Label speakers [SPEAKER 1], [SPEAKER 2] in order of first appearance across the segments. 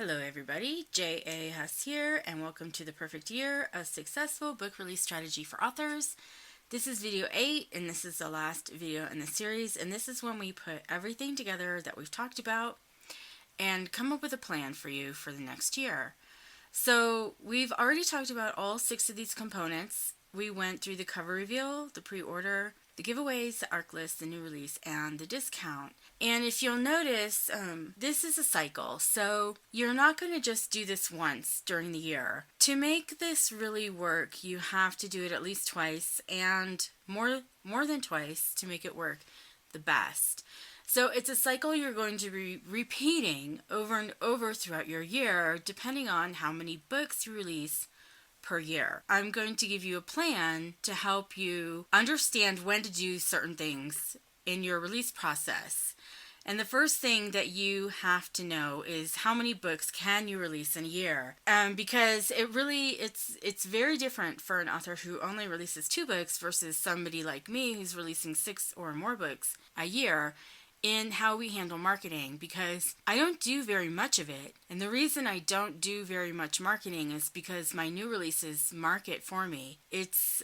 [SPEAKER 1] Hello everybody, J.A. Huss here, and welcome to the Perfect Year, a successful book release strategy for authors. This is video 8, and this is the last video in the series, and this is when we put everything together that we've talked about and come up with a plan for you for the next year. So we've already talked about all 6 of these components. We went through the cover reveal, the pre-order, the giveaways, the ARC list, the new release, and the discount. And if you'll notice, this is a cycle. So you're not going to just do this once during the year. To make this really work, you have to do it at least twice, and more than twice to make it work the best. So it's a cycle you're going to be repeating over and over throughout your year, depending on how many books you release per year. I'm going to give you a plan to help you understand when to do certain things in your release process. And the first thing that you have to know is how many books can you release in a year? Because it's very different for an author who only releases 2 books versus somebody like me who's releasing 6 or more books a year in how we handle marketing, because I don't do very much of it. And the reason I don't do very much marketing is because my new releases market for me. It's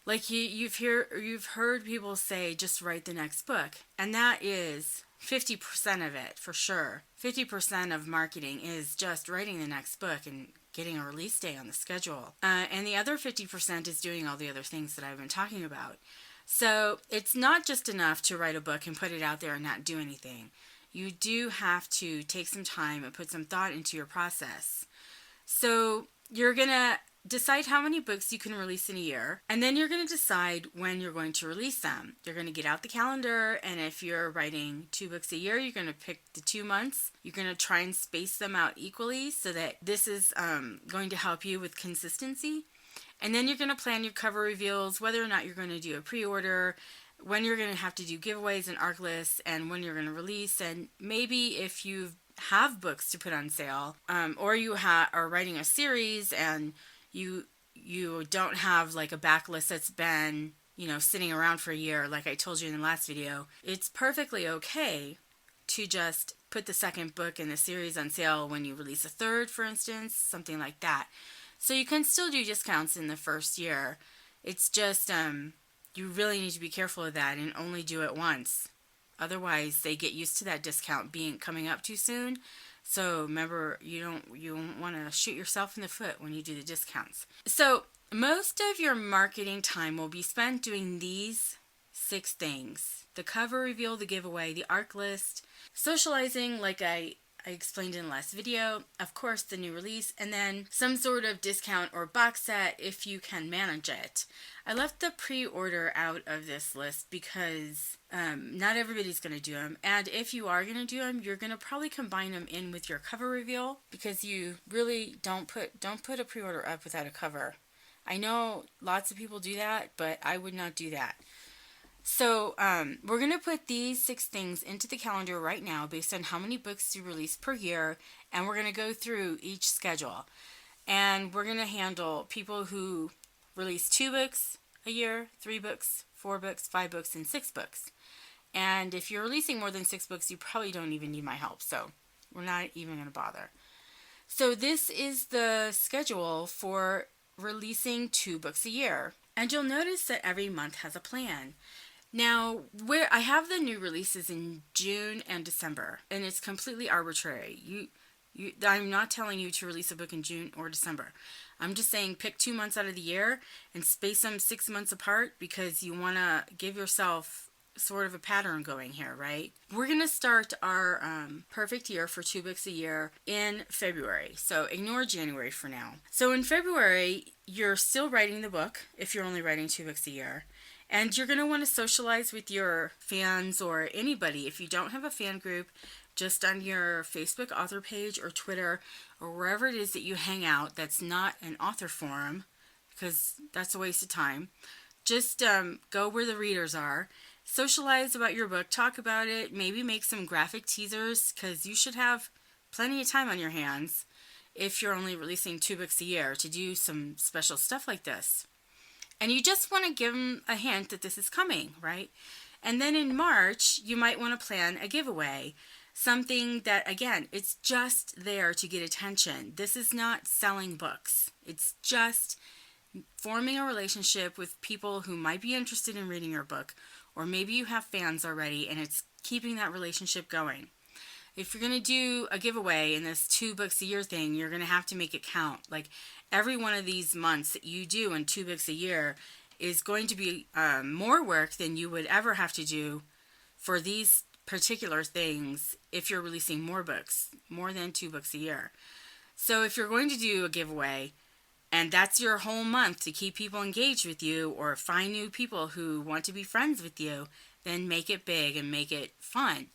[SPEAKER 1] like you've heard people say, just write the next book. And that is 50% of it for sure. 50% of marketing is just writing the next book and getting a release day on the schedule. And the other 50% is doing all the other things that I've been talking about. So it's not just enough to write a book and put it out there and not do anything. You do have to take some time and put some thought into your process. So you're going to decide how many books you can release in a year, and then you're going to decide when you're going to release them. You're going to get out the calendar, and if you're writing 2 books a year, you're going to pick the 2 months. You're going to try and space them out equally so that this is going to help you with consistency. And then you're going to plan your cover reveals, whether or not you're going to do a pre-order, when you're going to have to do giveaways and ARC lists, and when you're going to release. And maybe if you have books to put on sale, or you are writing a series and you don't have like a backlist that's been, sitting around for a year, like I told you in the last video, it's perfectly okay to just put the second book in the series on sale when you release a third, for instance, something like that. So you can still do discounts in the first year. It's just you really need to be careful of that and only do it once. Otherwise, they get used to that discount coming up too soon. So remember, you don't want to shoot yourself in the foot when you do the discounts. So most of your marketing time will be spent doing these 6 things: the cover reveal, the giveaway, the ARC list, socializing like I explained in the last video, of course the new release, and then some sort of discount or box set if you can manage it. I left the pre-order out of this list because not everybody's going to do them, and if you are going to do them, you're going to probably combine them in with your cover reveal, because you really don't put a pre-order up without a cover. I know lots of people do that, but I would not do that. So we're going to put these 6 things into the calendar right now based on how many books you release per year, and we're going to go through each schedule. And we're going to handle people who release 2 books a year, 3 books, 4 books, 5 books, and 6 books. And if you're releasing more than 6 books, you probably don't even need my help, so we're not even going to bother. So this is the schedule for releasing 2 books a year. And you'll notice that every month has a plan. Now, where I have the new releases in June and December, and it's completely arbitrary. I'm not telling you to release a book in June or December. I'm just saying pick 2 months out of the year and space them 6 months apart, because you want to give yourself sort of a pattern going here, right? We're going to start our perfect year for 2 books a year in February. So ignore January for now. So in February, you're still writing the book if you're only writing 2 books a year. And you're going to want to socialize with your fans or anybody. If you don't have a fan group, just on your Facebook author page or Twitter or wherever it is that you hang out that's not an author forum, because that's a waste of time. Just go where the readers are. Socialize about your book. Talk about it. Maybe make some graphic teasers, because you should have plenty of time on your hands if you're only releasing 2 books a year to do some special stuff like this. And you just want to give them a hint that this is coming, right? And then in March, you might want to plan a giveaway. something that, again, it's just there to get attention. This is not selling books. It's just forming a relationship with people who might be interested in reading your book, or maybe you have fans already and it's keeping that relationship going. If you're going to do a giveaway in this 2 books a year thing, you're going to have to make it count. Like, every one of these months that you do in 2 books a year is going to be more work than you would ever have to do for these particular things if you're releasing more books, more than 2 books a year. So if you're going to do a giveaway, and that's your whole month to keep people engaged with you or find new people who want to be friends with you, then make it big and make it fun.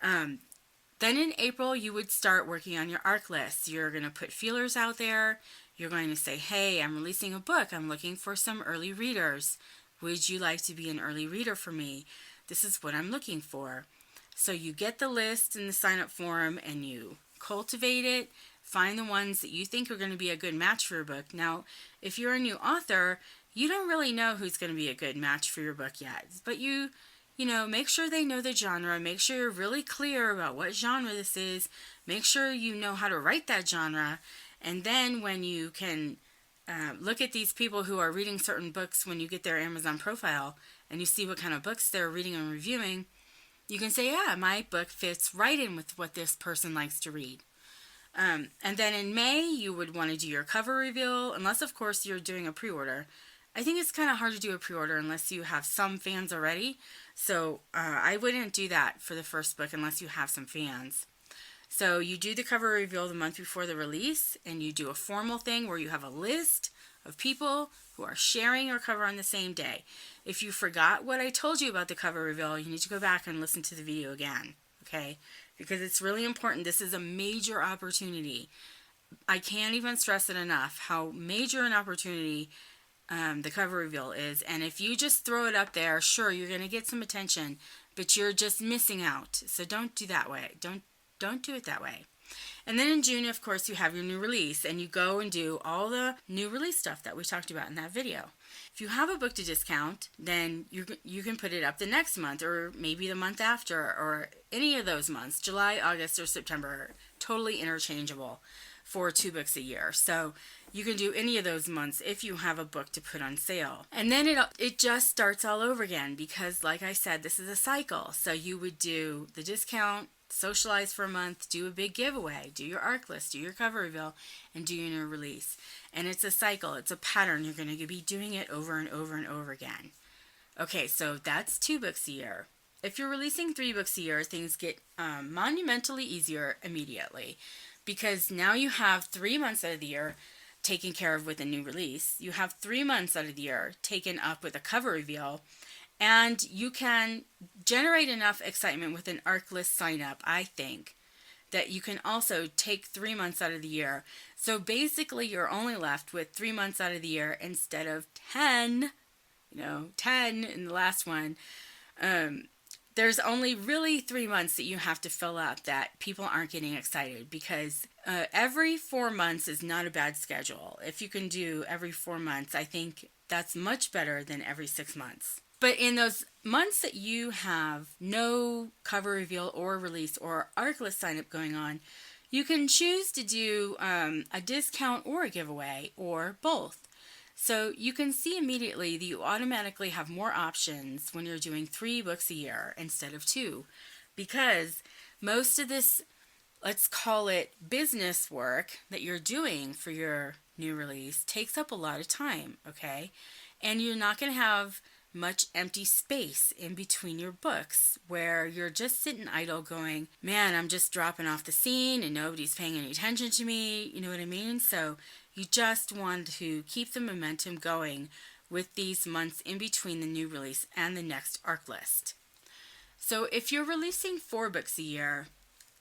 [SPEAKER 1] Then in April, you would start working on your ARC list. You're going to put feelers out there. You're going to say, hey, I'm releasing a book. I'm looking for some early readers. Would you like to be an early reader for me? This is what I'm looking for. So you get the list in the sign-up form and you cultivate it. Find the ones that you think are going to be a good match for your book. Now, if you're a new author, you don't really know who's going to be a good match for your book yet. But you make sure they know the genre. Make sure you're really clear about what genre this is. Make sure you know how to write that genre. And then when you can look at these people who are reading certain books when you get their Amazon profile and you see what kind of books they're reading and reviewing, you can say, yeah, my book fits right in with what this person likes to read. And then in May, you would want to do your cover reveal, unless, of course, you're doing a pre-order. I think it's kind of hard to do a pre-order unless you have some fans already. So I wouldn't do that for the first book unless you have some fans. So you do the cover reveal the month before the release, and you do a formal thing where you have a list of people who are sharing your cover on the same day. If you forgot what I told you about the cover reveal, you need to go back and listen to the video again, okay? Because it's really important. This is a major opportunity. I can't even stress it enough how major an opportunity the cover reveal is. And if you just throw it up there, sure, you're going to get some attention, but you're just missing out. So don't do that way. Don't do it that way. And then in June, of course, you have your new release, and you go and do all the new release stuff that we talked about in that video. If you have a book to discount, then you can put it up the next month, or maybe the month after, or any of those months, July, August, or September, totally interchangeable for 2 books a year. So you can do any of those months if you have a book to put on sale. And then it just starts all over again because, like I said, this is a cycle. So you would do the discount, socialize for a month, do a big giveaway, do your ARC list, do your cover reveal, and do your new release. And it's a cycle. It's a pattern. You're going to be doing it over and over and over again. Okay, so that's 2 books a year. If you're releasing 3 books a year, things get monumentally easier immediately because now you have 3 months out of the year taken care of with a new release. You have 3 months out of the year taken up with a cover reveal, and you can generate enough excitement with an ARC list sign up, I think, that you can also take 3 months out of the year. So basically you're only left with 3 months out of the year instead of 10, 10 in the last one. There's only really 3 months that you have to fill up that people aren't getting excited because every 4 months is not a bad schedule. If you can do every 4 months, I think that's much better than every 6 months. But in those months that you have no cover reveal or release or ARC list sign up going on, you can choose to do a discount or a giveaway or both. So you can see immediately that you automatically have more options when you're doing 3 books a year instead of 2, because most of this, let's call it business work that you're doing for your new release takes up a lot of time, okay? And you're not going to have much empty space in between your books where you're just sitting idle going, man, I'm just dropping off the scene and nobody's paying any attention to me, you know what I mean? So you just want to keep the momentum going with these months in between the new release and the next ARC list. So if you're releasing 4 books a year,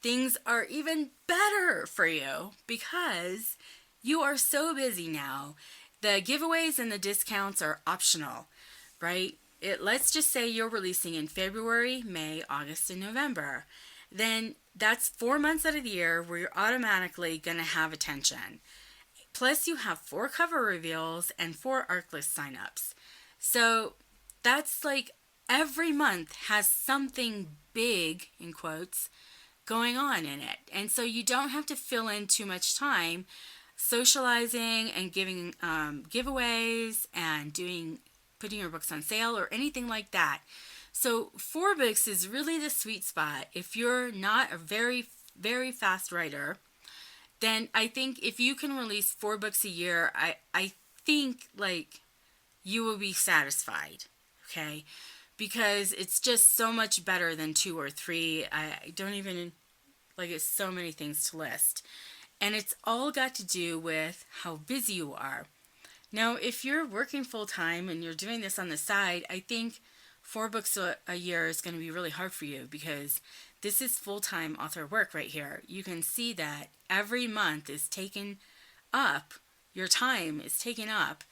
[SPEAKER 1] things are even better for you because you are so busy now. The giveaways and the discounts are optional, right? Let's just say you're releasing in February, May, August, and November. Then that's 4 months out of the year where you're automatically going to have attention. Plus you have 4 cover reveals and 4 ARC list signups. So that's like every month has something big, in quotes, going on in it. And so you don't have to fill in too much time socializing and giving giveaways and putting your books on sale or anything like that. So 4 books is really the sweet spot. If you're not a very, very fast writer, then I think if you can release 4 books a year, I think like you will be satisfied. Okay? Because it's just so much better than 2 or 3. I don't even, like, it's so many things to list. And it's all got to do with how busy you are. Now, if you're working full time and you're doing this on the side, I think 4 books a year is going to be really hard for you, because this is full-time author work right here. You can see that every month is taken up, your time is taken up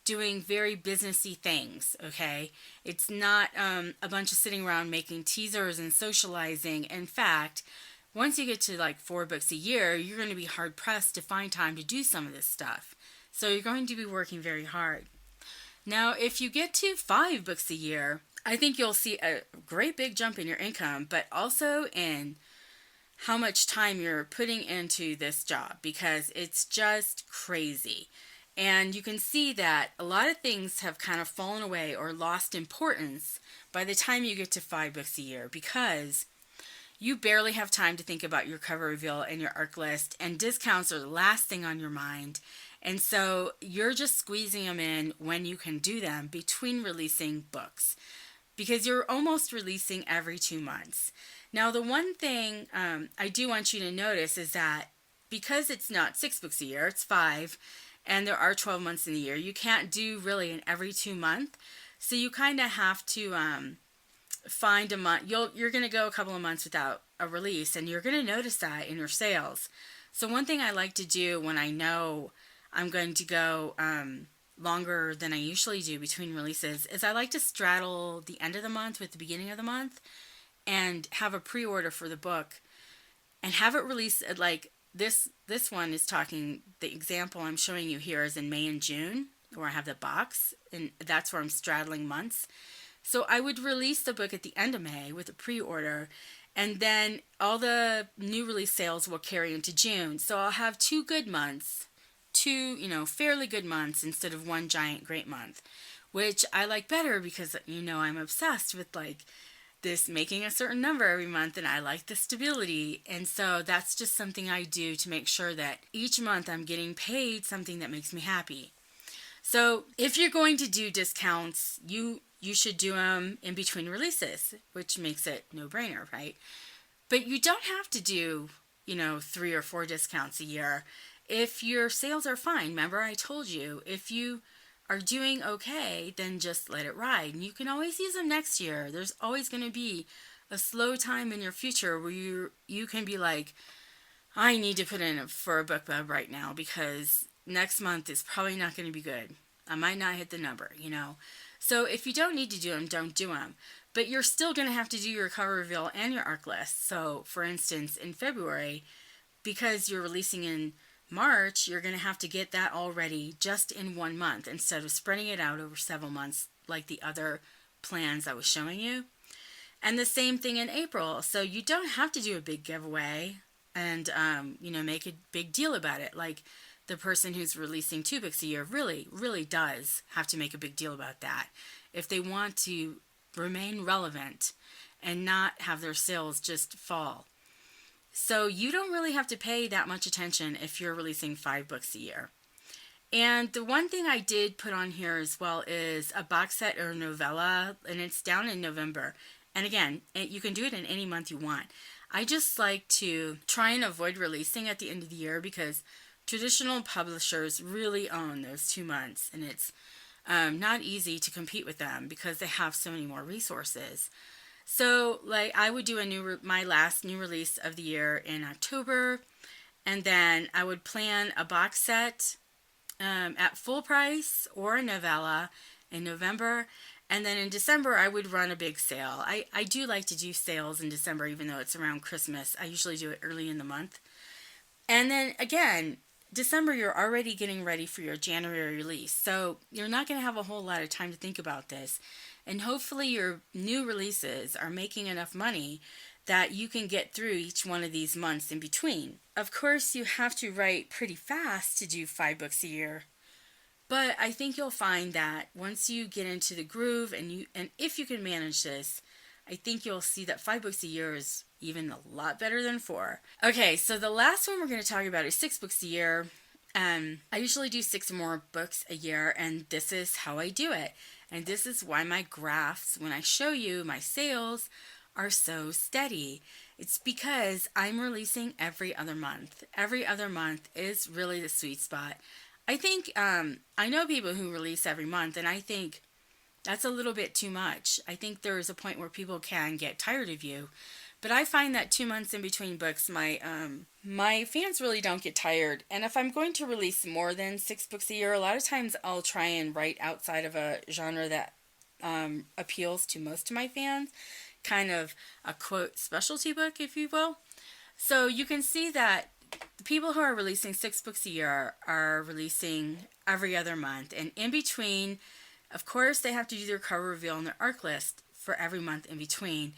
[SPEAKER 1] doing very businessy things, okay? It's not a bunch of sitting around making teasers and socializing. In fact, once you get to like 4 books a year, you're going to be hard pressed to find time to do some of this stuff. So you're going to be working very hard. Now, if you get to 5 books a year, I think you'll see a great big jump in your income, but also in how much time you're putting into this job, because it's just crazy. And you can see that a lot of things have kind of fallen away or lost importance by the time you get to 5 books a year, because you barely have time to think about your cover reveal and your ARC list, and discounts are the last thing on your mind. And so you're just squeezing them in when you can do them between releasing books, because you're almost releasing every 2 months. Now, the one thing I do want you to notice is that because it's not 6 books a year, it's 5, and there are 12 months in the year, you can't do really an every 2 month. So you kind of have to find a month. You're going to go a couple of months without a release, and you're going to notice that in your sales. So one thing I like to do when I know I'm going to go longer than I usually do between releases is I like to straddle the end of the month with the beginning of the month and have a pre-order for the book and have it released at like this one is talking, the example I'm showing you here is in May and June, where I have the box, and that's where I'm straddling months. So I would release the book at the end of May with a pre-order, and then all the new release sales will carry into June. So I'll have 2 good months, 2, fairly good months instead of 1 giant great month, which I like better because, I'm obsessed with like this making a certain number every month, and I like the stability. And so that's just something I do to make sure that each month I'm getting paid something that makes me happy. So if you're going to do discounts, you should do them in between releases, which makes it no-brainer, right? But you don't have to do, 3 or 4 discounts a year if your sales are fine. Remember, I told you, if you are doing okay, then just let it ride. And you can always use them next year. There's always going to be a slow time in your future where you can be like, I need to put in for a book club right now because next month is probably not going to be good. I might not hit the number, So if you don't need to do them, don't do them. But you're still going to have to do your cover reveal and your ARC list. So, for instance, in February, because you're releasing in March, you're going to have to get that all ready just in 1 month instead of spreading it out over several months like the other plans I was showing you. And the same thing in April. So you don't have to do a big giveaway and, make a big deal about it. Like the person who's releasing 2 books a year really, really does have to make a big deal about that if they want to remain relevant and not have their sales just fall. So you don't really have to pay that much attention if you're releasing 5 books a year. And the one thing I did put on here as well is a box set or novella, and it's down in November. And again, you can do it in any month you want. I just like to try and avoid releasing at the end of the year because traditional publishers really own those 2 months, and it's not easy to compete with them because they have so many more resources. So, like, I would do my last new release of the year in October, and then I would plan a box set at full price or a novella in November, and then in December I would run a big sale. I do like to do sales in December, even though it's around Christmas. I usually do it early in the month. And then again, December, you're already getting ready for your January release, so you're not going to have a whole lot of time to think about this. And hopefully your new releases are making enough money that you can get through each one of these months in between. Of course, you have to write pretty fast to do 5 books a year. But I think you'll find that once you get into the groove and if you can manage this, I think you'll see that 5 books a year is even a lot better than 4. Okay, so the last one we're going to talk about is 6 books a year. I usually do 6 or more books a year, and this is how I do it. And this is why my graphs, when I show you my sales, are so steady. It's because I'm releasing every other month. Every other month is really the sweet spot. I think, I know people who release every month, and I think that's a little bit too much. I think there is a point where people can get tired of you. But I find that 2 months in between books, my fans really don't get tired. And if I'm going to release more than 6 books a year, a lot of times I'll try and write outside of a genre that appeals to most of my fans. Kind of a quote specialty book, if you will. So you can see that the people who are releasing 6 books a year are releasing every other month. And in between, of course, they have to do their cover reveal and their arc list for every month in between.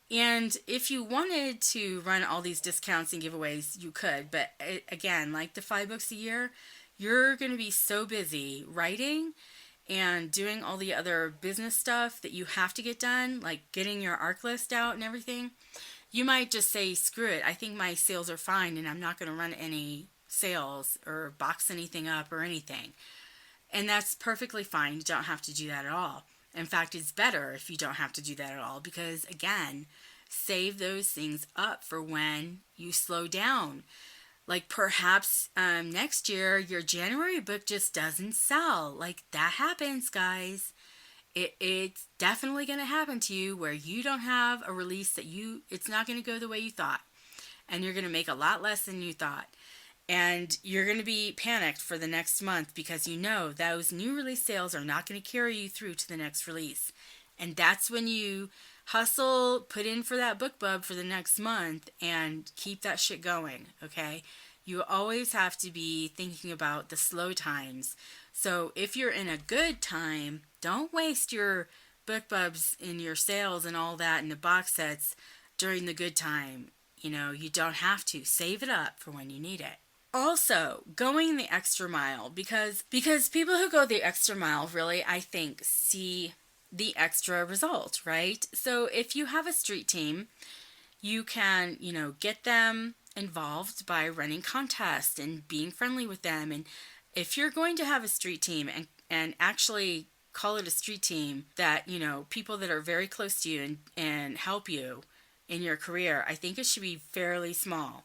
[SPEAKER 1] And if you wanted to run all these discounts and giveaways, you could. But again, like the 5 books a year, you're going to be so busy writing and doing all the other business stuff that you have to get done, like getting your arc list out and everything. You might just say, screw it, I think my sales are fine and I'm not going to run any sales or box anything up or anything. And that's perfectly fine. You don't have to do that at all. In fact, it's better if you don't have to do that at all because, again, save those things up for when you slow down. Like perhaps next year, your January book just doesn't sell. Like that happens, guys. It's definitely going to happen to you where you don't have a release that it's not going to go the way you thought. And you're going to make a lot less than you thought. And you're going to be panicked for the next month because you know those new release sales are not going to carry you through to the next release. And that's when you hustle, put in for that book bub for the next month and keep that shit going, okay? You always have to be thinking about the slow times. So if you're in a good time, don't waste your book bubs in your sales and all that in the box sets during the good time. You know, you don't have to. Save it up for when you need it. Also, going the extra mile, because people who go the extra mile really, I think, see the extra result, right? So if you have a street team, you can, get them involved by running contests and being friendly with them. And if you're going to have a street team and actually call it a street team that, people that are very close to you and help you in your career, I think it should be fairly small.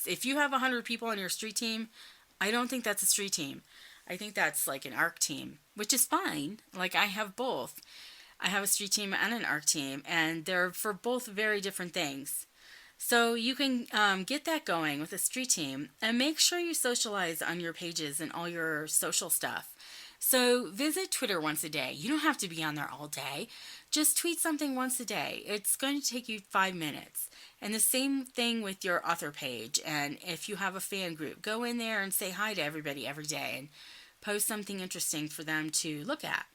[SPEAKER 1] If you have 100 people on your street team, I don't think that's a street team. I think that's like an ARC team, which is fine. Like I have both. I have a street team and an ARC team, and they're for both very different things. So you can get that going with a street team and make sure you socialize on your pages and all your social stuff. So visit Twitter once a day. You don't have to be on there all day. Just tweet something once a day. It's going to take you 5 minutes. And the same thing with your author page. And if you have a fan group, go in there and say hi to everybody every day and post something interesting for them to look at.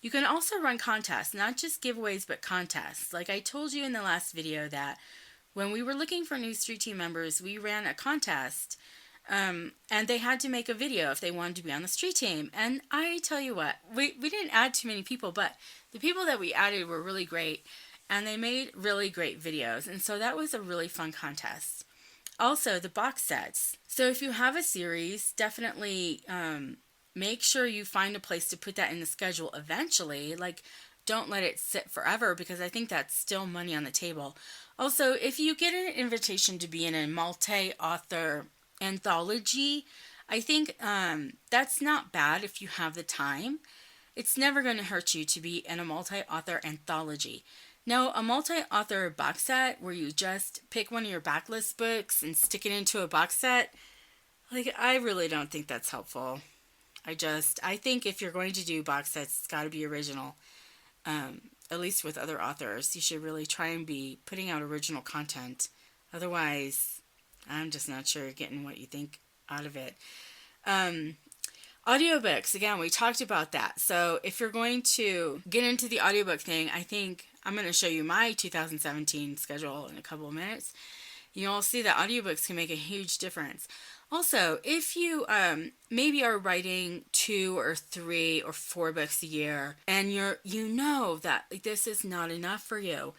[SPEAKER 1] You can also run contests, not just giveaways, but contests. Like I told you in the last video that when we were looking for new street team members, we ran a contest. And they had to make a video if they wanted to be on the street team. And I tell you what, we didn't add too many people, but the people that we added were really great. And they made really great videos. And so that was a really fun contest. Also, the box sets. So if you have a series, definitely make sure you find a place to put that in the schedule eventually. Like, don't let it sit forever because I think that's still money on the table. Also, if you get an invitation to be in a multi-author anthology, I think that's not bad if you have the time. It's never going to hurt you to be in a multi-author anthology. Now, a multi-author box set where you just pick one of your backlist books and stick it into a box set, like, I really don't think that's helpful. I think if you're going to do box sets, it's got to be original. At least with other authors, you should really try and be putting out original content. Otherwise, I'm just not sure you're getting what you think out of it. Audiobooks, again, we talked about that. So if you're going to get into the audiobook thing, I think I'm going to show you my 2017 schedule in a couple of minutes. You'll see that audiobooks can make a huge difference. Also, if you maybe are writing 2 or 3 or 4 books a year, and you know that this is not enough for you,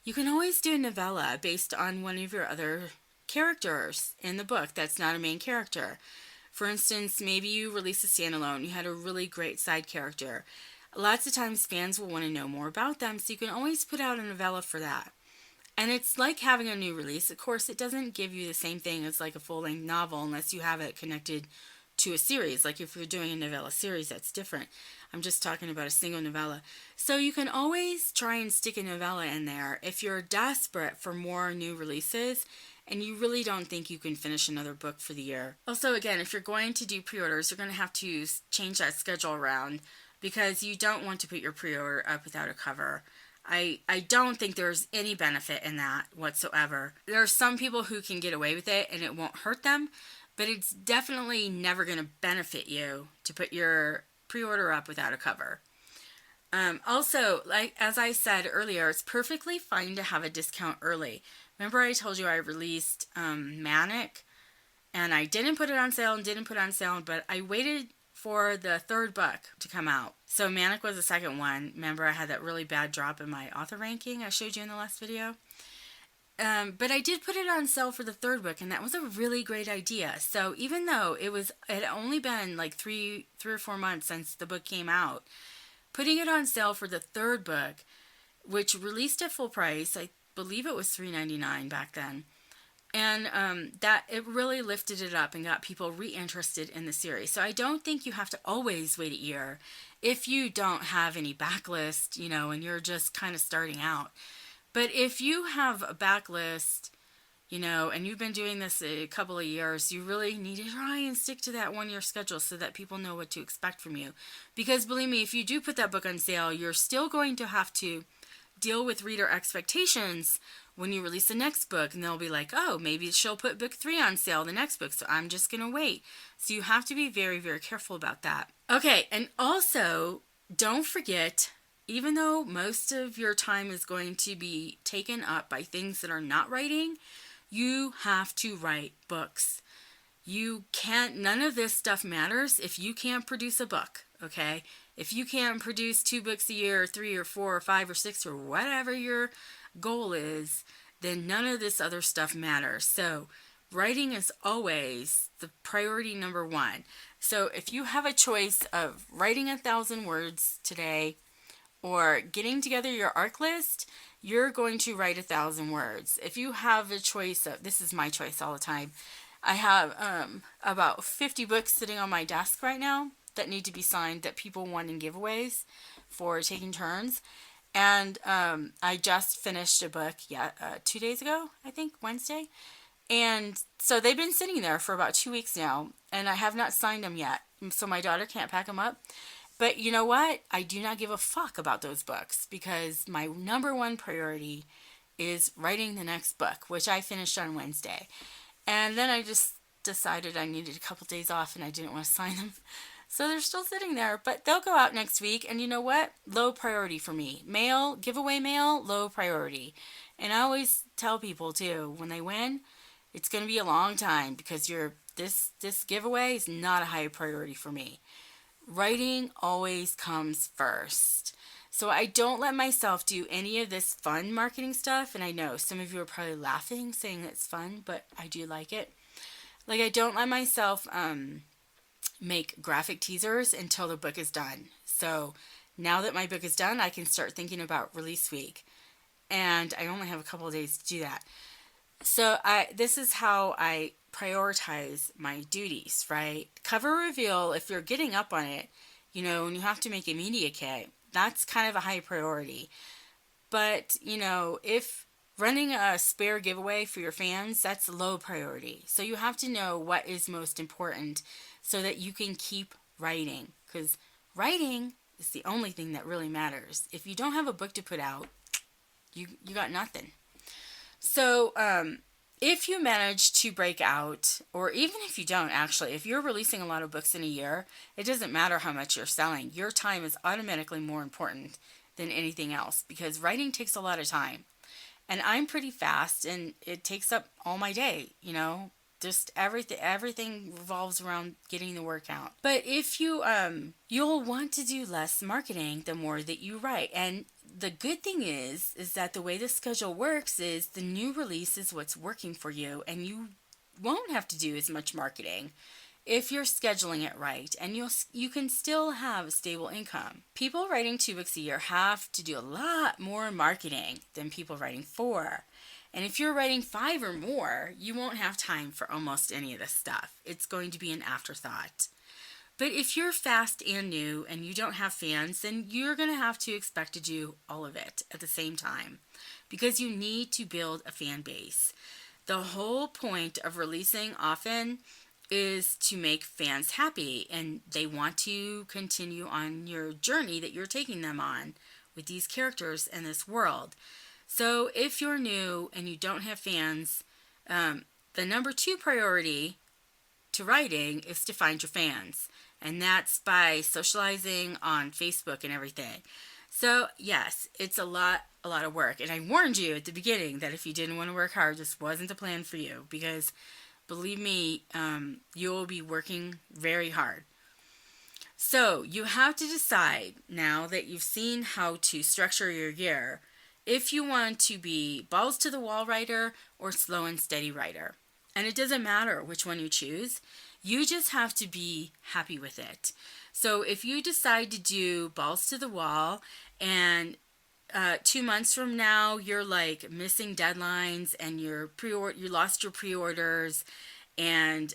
[SPEAKER 1] you can always do a novella based on one of your other characters in the book that's not a main character. For instance, maybe you release a standalone. You had a really great side character. Lots of times fans will want to know more about them, so you can always put out a novella for that. And it's like having a new release. Of course, it doesn't give you the same thing as like a full-length novel unless you have it connected to a series. Like if you're doing a novella series, that's different. I'm just talking about a single novella. So you can always try and stick a novella in there if you're desperate for more new releases and you really don't think you can finish another book for the year. Also, again, if you're going to do pre-orders, you're going to have to change that schedule around because you don't want to put your pre-order up without a cover. I don't think there's any benefit in that whatsoever. There are some people who can get away with it and it won't hurt them, but it's definitely never going to benefit you to put your pre-order up without a cover. Also, like as I said earlier, it's perfectly fine to have a discount early. Remember I told you I released Manic, and I didn't put it on sale, but I waited for the 3rd book to come out. So Manic was the 2nd one. Remember I had that really bad drop in my author ranking I showed you in the last video? But I did put it on sale for the 3rd book, and that was a really great idea. So even though it had only been like three or 4 months since the book came out, putting it on sale for the 3rd book, which released at full price, I believe it was $3.99 back then, and that it really lifted it up and got people reinterested in the series. So I don't think you have to always wait a year if you don't have any backlist, and you're just kind of starting out. But if you have a backlist, and you've been doing this a couple of years, you really need to try and stick to that 1-year schedule so that people know what to expect from you. Because believe me, if you do put that book on sale, you're still going to have to deal with reader expectations when you release the next book, and they'll be like, oh, maybe she'll put book 3 on sale the next book, so I'm just going to wait. So you have to be very, very careful about that. Okay, and also, don't forget, even though most of your time is going to be taken up by things that are not writing, you have to write books. None of this stuff matters if you can't produce a book, okay? If you can't produce 2 books a year, 3 or 4 or 5 or 6 or whatever your goal is, then none of this other stuff matters. So writing is always the priority number 1. So if you have a choice of writing 1,000 words today or getting together your ARC list, you're going to write 1,000 words. If you have a choice of, this is my choice all the time, I have about 50 books sitting on my desk right now that need to be signed that people want in giveaways for taking turns. And I just finished a book 2 days ago, I think, Wednesday. And so they've been sitting there for about 2 weeks now, and I have not signed them yet. So my daughter can't pack them up. But you know what? I do not give a fuck about those books because my number 1 priority is writing the next book, which I finished on Wednesday. And then I just decided I needed a couple days off and I didn't want to sign them. So they're still sitting there, but they'll go out next week. And you know what? Low priority for me. Mail, giveaway mail, low priority. And I always tell people too, when they win, it's going to be a long time because this giveaway is not a high priority for me. Writing always comes first. So I don't let myself do any of this fun marketing stuff. And I know some of you are probably laughing, saying it's fun, but I do like it. Like I don't let myself make graphic teasers until the book is done. So now that my book is done, I can start thinking about release week. And I only have a couple of days to do that. So this is how I prioritize my duties, right? Cover reveal, if you're getting up on it, and you have to make a media kit, that's kind of a high priority. But, if running a spare giveaway for your fans, that's low priority. So you have to know what is most important so that you can keep writing. Because writing is the only thing that really matters. If you don't have a book to put out, you got nothing. So, if you manage to break out, or even if you don't actually, if you're releasing a lot of books in a year, it doesn't matter how much you're selling. Your time is automatically more important than anything else, because writing takes a lot of time. And I'm pretty fast, and it takes up all my day, just everything revolves around getting the work out. But if you'll want to do less marketing the more that you write. And the good thing is that the way the schedule works is the new release is what's working for you, and you won't have to do as much marketing if you're scheduling it right, and you can still have a stable income. People writing 2 books a year have to do a lot more marketing than people writing 4. And if you're writing 5 or more, you won't have time for almost any of this stuff. It's going to be an afterthought. But if you're fast and new and you don't have fans, then you're going to have to expect to do all of it at the same time, because you need to build a fan base. The whole point of releasing often is to make fans happy, and they want to continue on your journey that you're taking them on with these characters and this world. So if you're new and you don't have fans, the number 2 priority to writing is to find your fans, and that's by socializing on Facebook and everything. So yes, it's a lot of work, and I warned you at the beginning that if you didn't want to work hard, this wasn't the plan for you, because believe me, you will be working very hard. So you have to decide, now that you've seen how to structure your year, if you want to be balls to the wall writer or slow and steady writer. And it doesn't matter which one you choose. You just have to be happy with it. So if you decide to do balls to the wall, and 2 months from now you're like missing deadlines, and you lost your pre-orders, and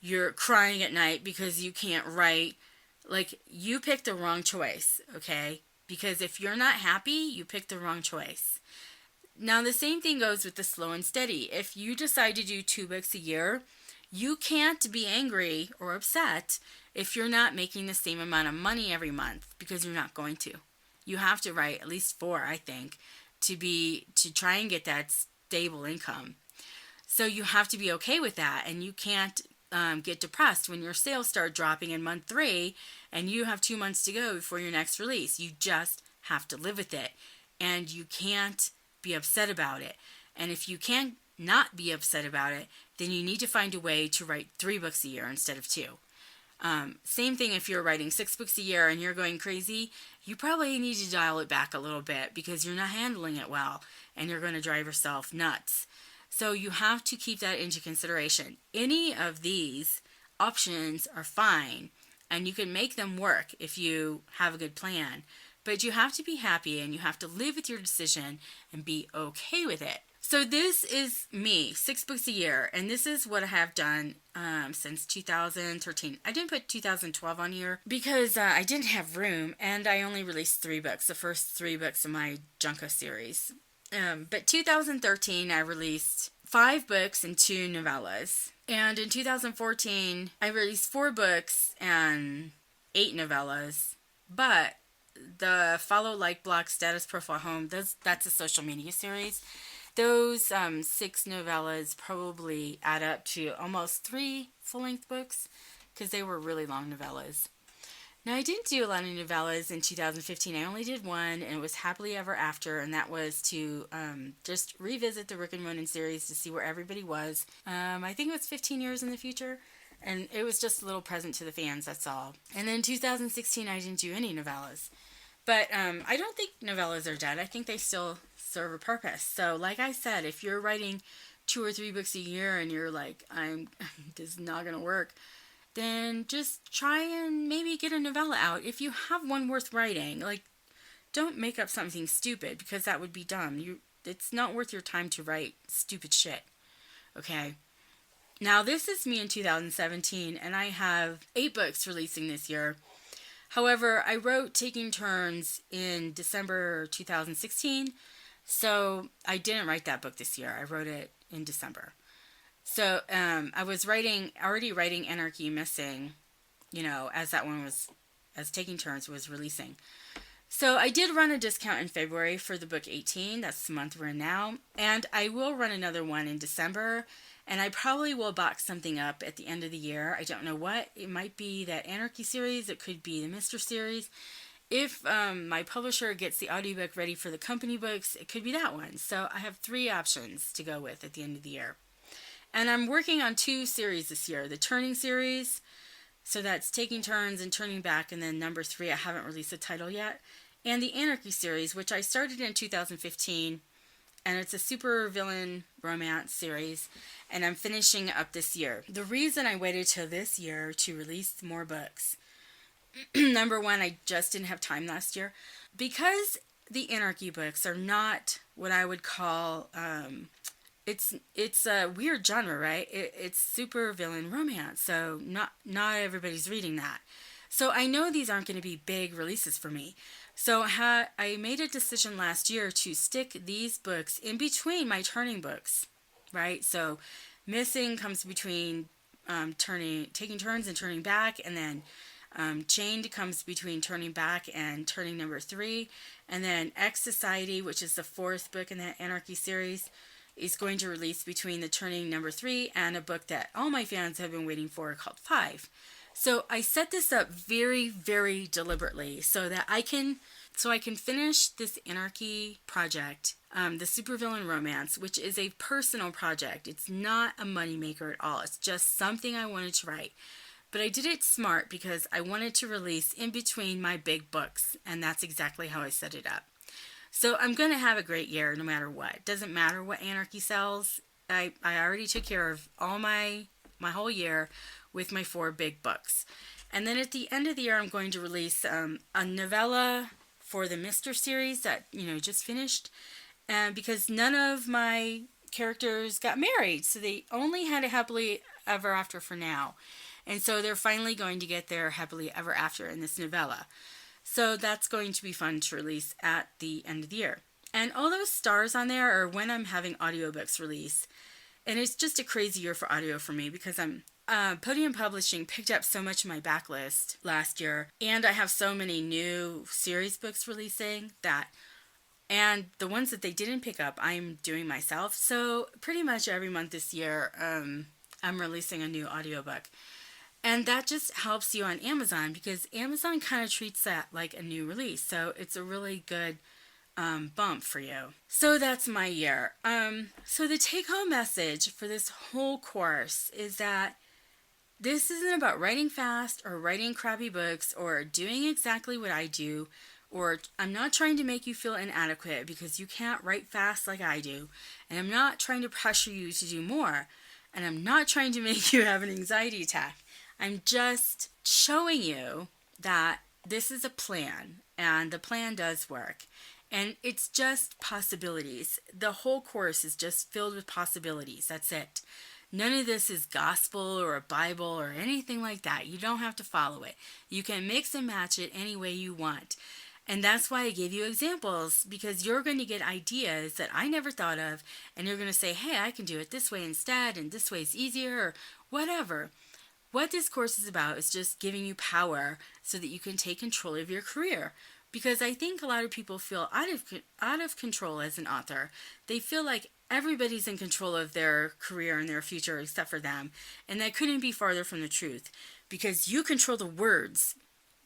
[SPEAKER 1] you're crying at night because you can't write, like, you picked the wrong choice, okay? Because if you're not happy, you picked the wrong choice. Now the same thing goes with the slow and steady. If you decide to do 2 books a year, you can't be angry or upset if you're not making the same amount of money every month, because you're not going to. You have to write at least 4, I think, to try and get that stable income. So you have to be okay with that, and you can't get depressed when your sales start dropping in month 3 and you have 2 months to go before your next release. You just have to live with it, and you can't be upset about it. And if you can't not be upset about it, then you need to find a way to write 3 books a year instead of 2. Same thing if you're writing 6 books a year and you're going crazy, you probably need to dial it back a little bit, because you're not handling it well and you're going to drive yourself nuts. So you have to keep that into consideration. Any of these options are fine, and you can make them work if you have a good plan. But you have to be happy, and you have to live with your decision and be okay with it. So this is me, 6 books a year, and this is what I have done since 2013. I didn't put 2012 on here because I didn't have room, and I only released 3 books, the first 3 books of my Junko series. But 2013, I released 5 books and 2 novellas. And in 2014, I released 4 books and 8 novellas. But the Follow, Like, Block, Status, Profile, Home, that's a social media series. Those 6 novellas probably add up to almost 3 full-length books, because they were really long novellas. Now, I didn't do a lot of novellas in 2015. I only did one, and it was Happily Ever After, and that was to just revisit the Rick and Morty series to see where everybody was. I think it was 15 years in the future, and it was just a little present to the fans, that's all. And then 2016, I didn't do any novellas. But I don't think novellas are dead. I think they still serve a purpose. So, like I said, if you're writing 2 or 3 books a year and you're like, this is not going to work, then just try and maybe get a novella out. If you have one worth writing, like, don't make up something stupid, because that would be dumb. It's not worth your time to write stupid shit. Okay? Now, this is me in 2017, and I have 8 books releasing this year. However, I wrote Taking Turns in December 2016, so I didn't write that book this year. I wrote it in December. So I was already writing Anarchy Missing, as Taking Turns was releasing. So I did run a discount in February for the book 18. That's the month we're in now. And I will run another one in December. And I probably will box something up at the end of the year. I don't know what. It might be that Anarchy series. It could be the Mr. series. if my publisher gets the audiobook ready for the company books, it could be that one. So I have 3 options to go with at the end of the year. And I'm working on 2 series this year. The Turning series, so that's Taking Turns and Turning Back, and then number 3, I haven't released a title yet. And the Anarchy series, which I started in 2015, and it's a super villain romance series, and I'm finishing up this year. The reason I waited till this year to release more books, number 1, I just didn't have time last year, because the Anarchy books are not what I would call, it's a weird genre, right? It's super villain romance, so not everybody's reading that. So I know these aren't going to be big releases for me. So I made a decision last year to stick these books in between my Turning books, right? So Missing comes between Taking Turns and Turning Back, and then Chained comes between Turning Back and Turning number 3, and then X Society, which is the 4th book in the Anarchy series, is going to release between the Turning number 3 and a book that all my fans have been waiting for called 5. So I set this up very, very deliberately so that I can finish this Anarchy project, the supervillain romance, which is a personal project. It's not a moneymaker at all. It's just something I wanted to write. But I did it smart because I wanted to release in between my big books, and that's exactly how I set it up. So I'm going to have a great year no matter what. It doesn't matter what Anarchy sells. I already took care of all my whole year with my 4 big books. And then at the end of the year, I'm going to release a novella for the Mr. series that, just finished. And because none of my characters got married, so they only had a happily ever after for now. And so they're finally going to get their happily ever after in this novella. So that's going to be fun to release at the end of the year. And all those stars on there are when I'm having audiobooks release. And it's just a crazy year for audio for me because Podium Publishing picked up so much of my backlist last year, and I have so many new series books releasing and the ones that they didn't pick up, I'm doing myself. So pretty much every month this year, I'm releasing a new audiobook. And that just helps you on Amazon because Amazon kind of treats that like a new release. So it's a really good bump for you. So that's my year. So the take-home message for this whole course is that this isn't about writing fast or writing crappy books or doing exactly what I do, or I'm not trying to make you feel inadequate because you can't write fast like I do, and I'm not trying to pressure you to do more, and I'm not trying to make you have an anxiety attack. I'm just showing you that this is a plan, and the plan does work. And it's just possibilities. The whole course is just filled with possibilities. That's it. None of this is gospel or a Bible or anything like that. You don't have to follow it. You can mix and match it any way you want. And that's why I gave you examples, because you're going to get ideas that I never thought of, and you're going to say, hey, I can do it this way instead, and this way is easier, or whatever. What this course is about is just giving you power so that you can take control of your career. Because I think a lot of people feel out of control as an author. They feel like everybody's in control of their career and their future except for them. And that couldn't be farther from the truth. Because you control the words,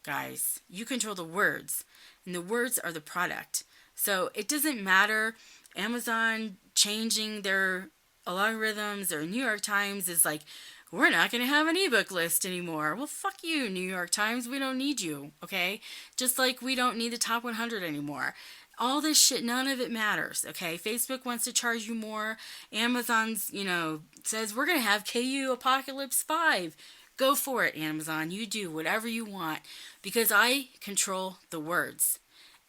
[SPEAKER 1] guys. You control the words. And the words are the product. So it doesn't matter Amazon changing their algorithms, or New York Times is like, we're not going to have an ebook list anymore. Well, fuck you, New York Times. We don't need you, okay? Just like we don't need the top 100 anymore. All this shit, none of it matters, okay? Facebook wants to charge you more. Amazon's, says we're going to have KU Apocalypse 5. Go for it, Amazon. You do whatever you want because I control the words.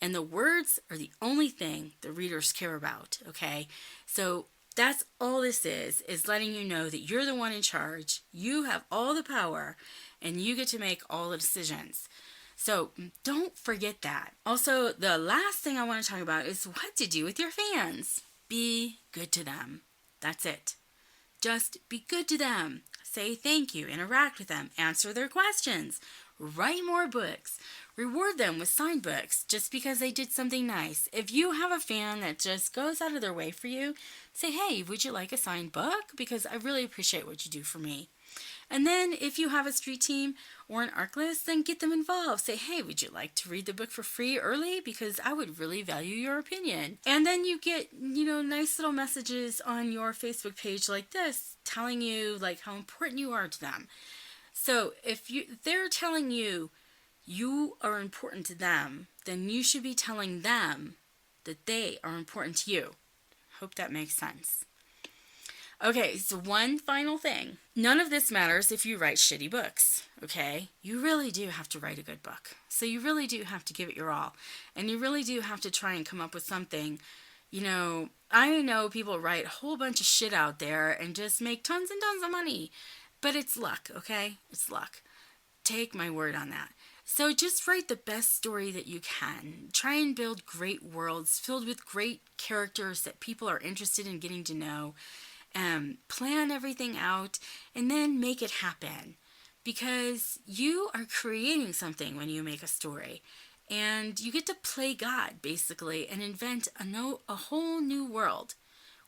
[SPEAKER 1] And the words are the only thing the readers care about, okay? So that's all this is letting you know that you're the one in charge, you have all the power, and you get to make all the decisions. So don't forget that. Also, the last thing I want to talk about is what to do with your fans. Be good to them. That's it. Just be good to them. Say thank you, interact with them, answer their questions, write more books, reward them with signed books just because they did something nice. If you have a fan that just goes out of their way for you, say, hey, would you like a signed book? Because I really appreciate what you do for me. And then if you have a street team or an ARC list, then get them involved. Say, hey, would you like to read the book for free early? Because I would really value your opinion. And then you get, nice little messages on your Facebook page like this telling you like how important you are to them. So if they're telling you you are important to them, then you should be telling them that they are important to you. Hope that makes sense. Okay, so one final thing. None of this matters if you write shitty books, okay? You really do have to write a good book. So you really do have to give it your all. And you really do have to try and come up with something. I know people write a whole bunch of shit out there and just make tons and tons of money. But it's luck, okay? It's luck. Take my word on that. So just write the best story that you can. Try and build great worlds filled with great characters that people are interested in getting to know. Plan everything out and then make it happen. Because you are creating something when you make a story. And you get to play God, basically, and invent a whole new world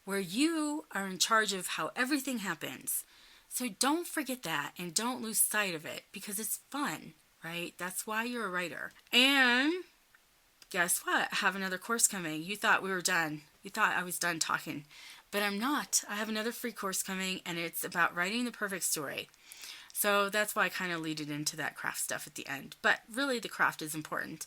[SPEAKER 1] where you are in charge of how everything happens. So don't forget that and don't lose sight of it because it's fun, right? That's why you're a writer. And guess what? I have another course coming. You thought we were done. You thought I was done talking. But I'm not. I have another free course coming and it's about writing the perfect story. So that's why I kind of lead it into that craft stuff at the end. But really the craft is important.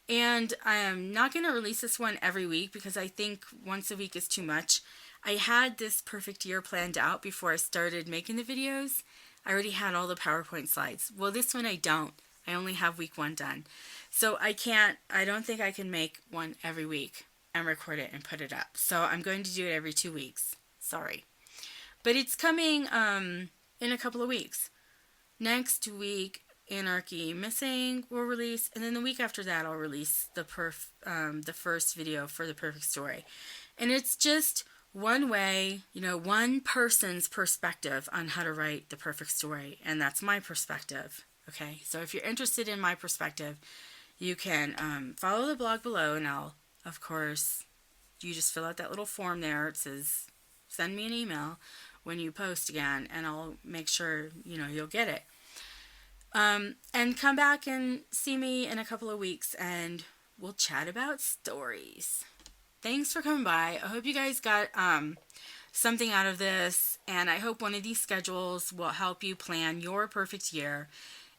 [SPEAKER 1] And I am not going to release this one every week because I think once a week is too much. I had this perfect year planned out before I started making the videos. I already had all the PowerPoint slides. Well, this one I don't. I only have week 1 done. So I don't think I can make one every week and record it and put it up. So I'm going to do it every 2 weeks. Sorry. But it's coming in a couple of weeks. Next week, Anarchy Missing will release, and then the week after that I'll release the first video for the perfect story. And it's just one way, one person's perspective on how to write the perfect story, and that's my perspective. Okay, so if you're interested in my perspective, you can follow the blog below, and I'll, of course, you just fill out that little form there. It says send me an email when you post again, and I'll make sure you'll get it. And come back and see me in a couple of weeks, and we'll chat about stories. Thanks for coming by. I hope you guys got something out of this, and I hope one of these schedules will help you plan your perfect year.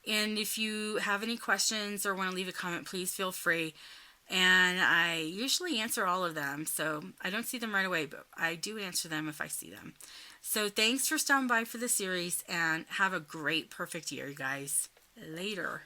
[SPEAKER 1] And if you have any questions or want to leave a comment, please feel free. And I usually answer all of them, so I don't see them right away, but I do answer them if I see them. So thanks for stopping by for the series, and have a great perfect year, you guys. Later.